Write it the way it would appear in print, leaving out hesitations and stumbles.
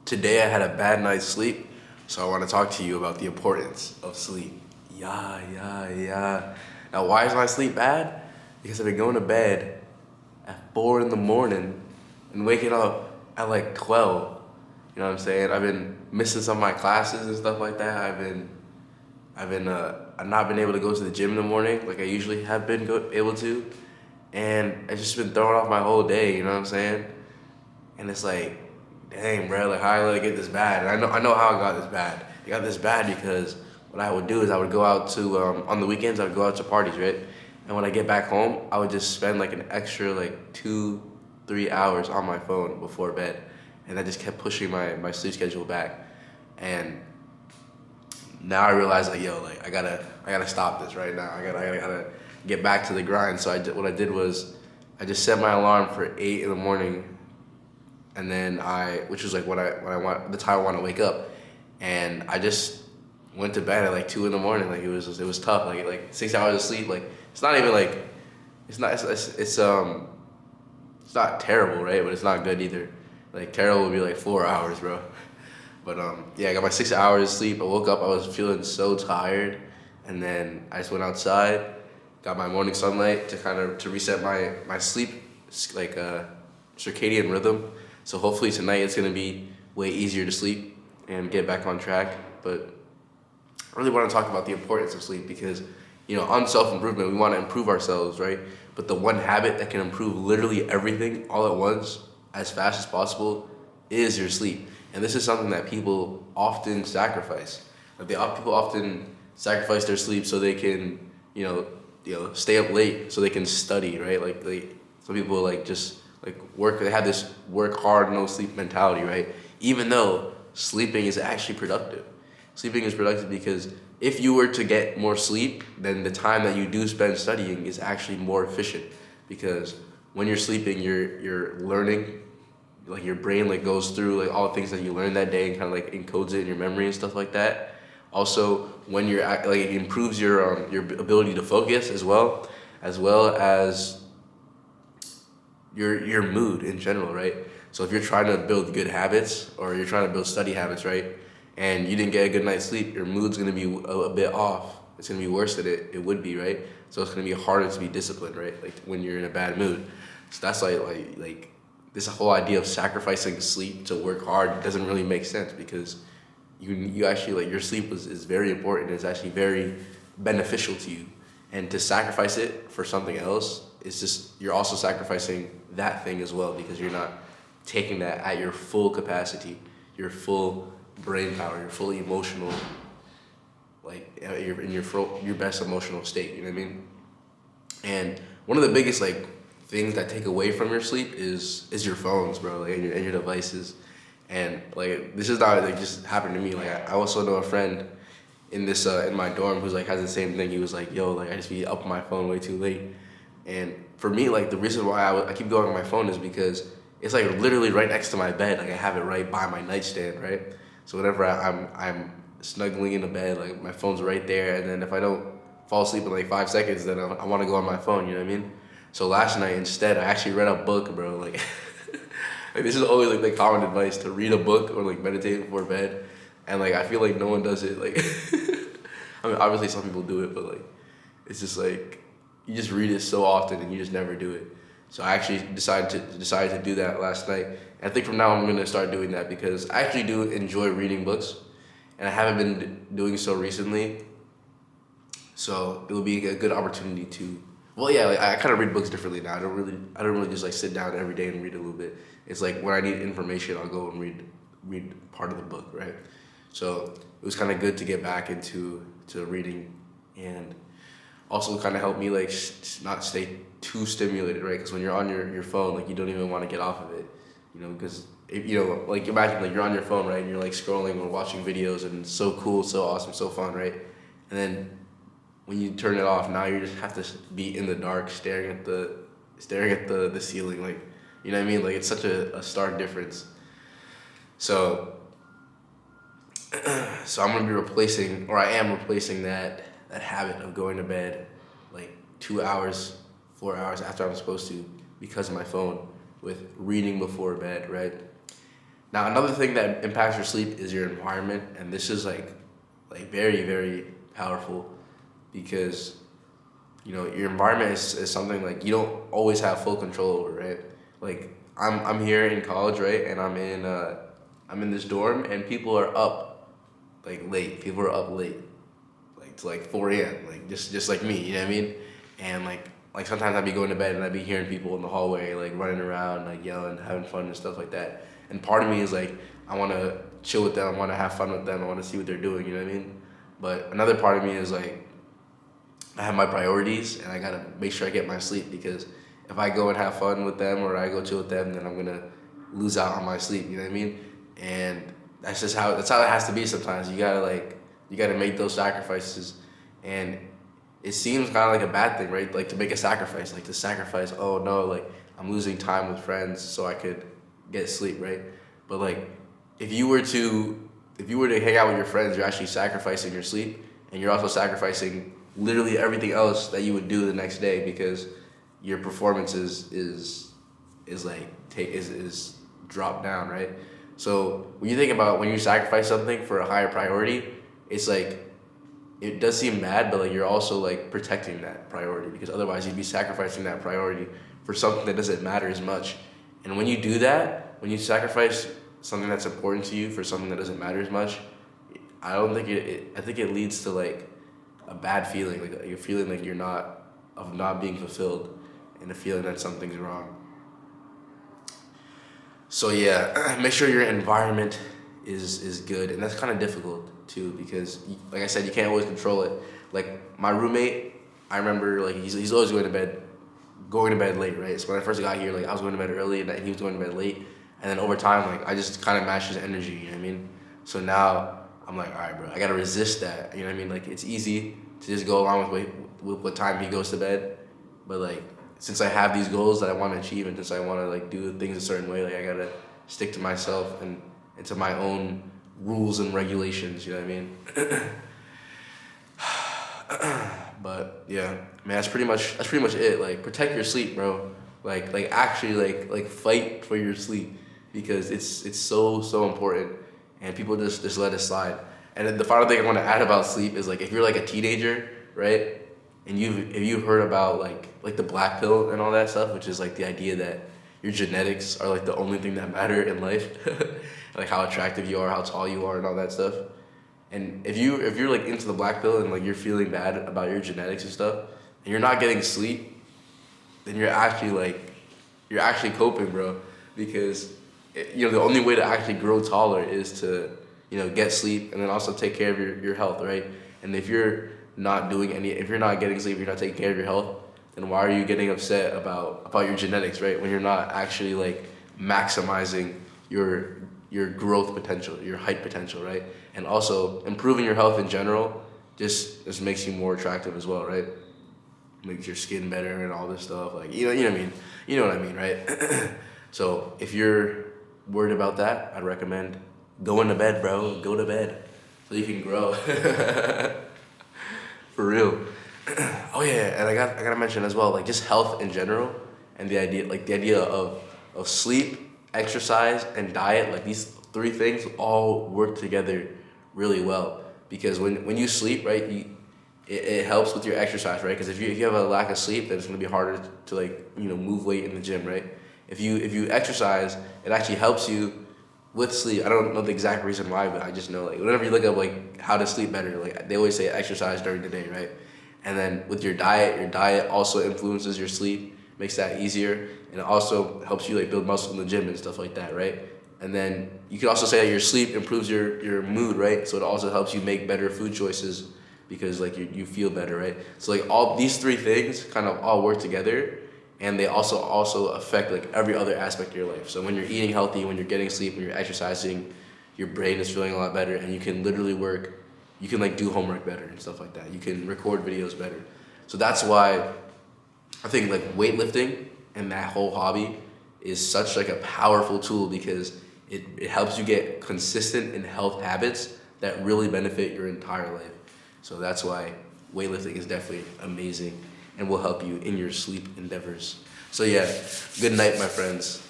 Today I had a bad night's sleep, so I want to talk to you about the importance of sleep. Yeah. Now, why is my sleep bad? Because I've been going to bed at 4 in the morning and waking up at like 12. You know what I'm saying? I've been missing some of my classes and stuff like that. I've not been able to go to the gym in the morning like I usually have been able to, and I've just been throwing off my whole day. You know what I'm saying? And it's like, dang, bro, like how I let it get this bad? And I know how it got this bad. It got this bad because what I would do is I would go out to on the weekends. I would go out to parties, right? And when I get back home, I would just spend like an extra like 2, 3 hours on my phone before bed, and that just kept pushing my sleep schedule back. And now I realize like, yo, like I gotta stop this right now. I gotta get back to the grind. So what I did was I just set my alarm for 8 in the morning, and then which was like when I want the time I want to wake up, and I just went to bed at like 2 in the morning. Like it was tough. Like 6 hours of sleep. Like it's not even like it's not terrible, right? But it's not good either. Like terrible would be like 4 hours, bro. But yeah, I got my 6 hours of sleep. I woke up, I was feeling so tired, and then I just went outside, got my morning sunlight to reset my sleep like circadian rhythm. So hopefully tonight it's gonna be way easier to sleep and get back on track. But I really want to talk about the importance of sleep because, on self-improvement, we want to improve ourselves, right? But the one habit that can improve literally everything all at once, as fast as possible, is your sleep. And this is something that people often sacrifice. Like people often sacrifice their sleep so they can, stay up late so they can study, right? Like some people just work. They have this work hard, no sleep mentality, right? Even though sleeping is actually productive. Sleeping is productive because if you were to get more sleep, then the time that you do spend studying is actually more efficient. Because when you're sleeping, you're learning, like your brain goes through all the things that you learned that day and kind of encodes it in your memory and stuff like that. Also, when it improves your ability to focus as well as your mood in general, right? So if you're trying to build good habits or you're trying to build study habits, right, and you didn't get a good night's sleep, your mood's gonna be a bit off. It's gonna be worse than it would be, right? So it's gonna be harder to be disciplined, right? Like when you're in a bad mood. So that's like this whole idea of sacrificing sleep to work hard doesn't really make sense because you actually your sleep is very important. It's actually very beneficial to you, and to sacrifice it for something else, it's just you're also sacrificing that thing as well because you're not taking that at your full capacity, your full brain power, your full emotional, you're in your best emotional state. You know what I mean? And one of the biggest things that take away from your sleep is your phones, bro, and your devices. And this is not just happened to me. I also know a friend in my dorm who's has the same thing. He was like, yo, I just be up on my phone way too late. And for me, the reason why I keep going on my phone is because it's literally right next to my bed. I have it right by my nightstand, right? So whenever I'm snuggling in the bed, my phone's right there. And then if I don't fall asleep in 5 seconds, then I want to go on my phone. You know what I mean? So last night instead, I actually read a book, bro. This is always the common advice to read a book or meditate before bed, and I feel no one does it. I mean, obviously some people do it, but it's just you just read it so often and you just never do it. So I actually decided to do that last night. And I think from now on I'm gonna start doing that because I actually do enjoy reading books, and I haven't been doing so recently. So it will be a good opportunity to. Well, yeah, I kind of read books differently now. I don't really just sit down every day and read a little bit. It's when I need information, I'll go and read part of the book, right? So it was kind of good to get back into reading, and also kind of help me not stay too stimulated, right? Because when you're on your phone, you don't even want to get off of it, because imagine you're on your phone, right, and you're scrolling or watching videos, and it's so cool, so awesome, so fun, right? And then when you turn it off, now you just have to be in the dark, staring at the ceiling, you know what I mean? It's such a stark difference. So I'm gonna be replacing, or I am replacing that habit of going to bed 2 hours, 4 hours after I'm supposed to because of my phone with reading before bed, right? Now another thing that impacts your sleep is your environment, and this is like very very powerful because your environment is something like you don't always have full control over, right? Like I'm here in college, right, and I'm in this dorm, and people are up like late. People are up late, like to like 4 a.m. Like just like me, you know what I mean? And like sometimes I'd be going to bed and I'd be hearing people in the hallway like running around, like yelling, having fun and stuff like that. And part of me is like I want to chill with them, I want to have fun with them, I want to see what they're doing, you know what I mean? But another part of me is like I have my priorities and I gotta make sure I get my sleep because if I go and have fun with them or I go chill with them, then I'm gonna lose out on my sleep. You know what I mean? And that's how it has to be sometimes. You gotta make those sacrifices, and it seems kind of like a bad thing, right? Like to make a sacrifice, like to sacrifice. Oh no, like I'm losing time with friends so I could get sleep, right? But like if you were to hang out with your friends, you're actually sacrificing your sleep, and you're also sacrificing literally everything else that you would do the next day because your performance is dropped down, right? So when you think about when you sacrifice something for a higher priority, it's like it does seem bad, but like you're also like protecting that priority because otherwise you'd be sacrificing that priority for something that doesn't matter as much. And when you do that, when you sacrifice something that's important to you for something that doesn't matter as much, I don't think I think it leads to like a bad feeling, like you're feeling like you're not being fulfilled, and a feeling that something's wrong. So yeah, make sure your environment is good, and that's kind of difficult too because, like I said, you can't always control it. Like my roommate, I remember like he's always going to bed late, right? So when I first got here, like I was going to bed early, and he was going to bed late, and then over time, like I just kind of matched his energy. You know what I mean? So now I'm like, all right, bro, I gotta resist that. You know what I mean? Like it's easy to just go along with what time he goes to bed, but like since I have these goals that I want to achieve, and since I want to like do things a certain way, like I gotta stick to myself and to my own rules and regulations. You know what I mean? But yeah, man, that's pretty much it. Like protect your sleep, bro. Like actually like fight for your sleep because it's so important, and people just let it slide. And then the final thing I want to add about sleep is like if you're like a teenager, right? And you've heard about like the black pill and all that stuff, which is like the idea that your genetics are like the only thing that matter in life, like how attractive you are, how tall you are, and all that stuff. And if you're like into the black pill and like you're feeling bad about your genetics and stuff, and you're not getting sleep, then you're actually coping, bro, because the only way to actually grow taller is to get sleep and then also take care of your health, right? And if you're not getting sleep, you're not taking care of your health, then why are you getting upset about your genetics, right? When you're not actually like maximizing your growth potential, your height potential, right? And also improving your health in general just makes you more attractive as well, right? Makes your skin better and all this stuff, like you know what I mean, right? So if you're worried about that, I'd recommend going to bed, bro. Go to bed so you can grow. For real. Oh yeah, and I gotta mention as well, like just health in general, and the idea of sleep, exercise, and diet. Like these three things all work together really well because when you sleep, right, it helps with your exercise, right? Because if you have a lack of sleep, then it's gonna be harder to like move weight in the gym, right? If you exercise, it actually helps you with sleep. I don't know the exact reason why, but I just know like whenever you look up like how to sleep better, like they always say exercise during the day, right? And then with your diet also influences your sleep, makes that easier, and it also helps you like build muscle in the gym and stuff like that, right? And then you can also say that your sleep improves your mood, right? So it also helps you make better food choices because like you feel better, right? So like all these three things kind of all work together, and they also affect like every other aspect of your life. So when you're eating healthy, when you're getting sleep, when you're exercising, your brain is feeling a lot better, and you can literally work. You can like do homework better and stuff like that. You can record videos better. So that's why I think like weightlifting and that whole hobby is such like a powerful tool because it helps you get consistent in health habits that really benefit your entire life. So that's why weightlifting is definitely amazing and will help you in your sleep endeavors. So yeah, good night, my friends.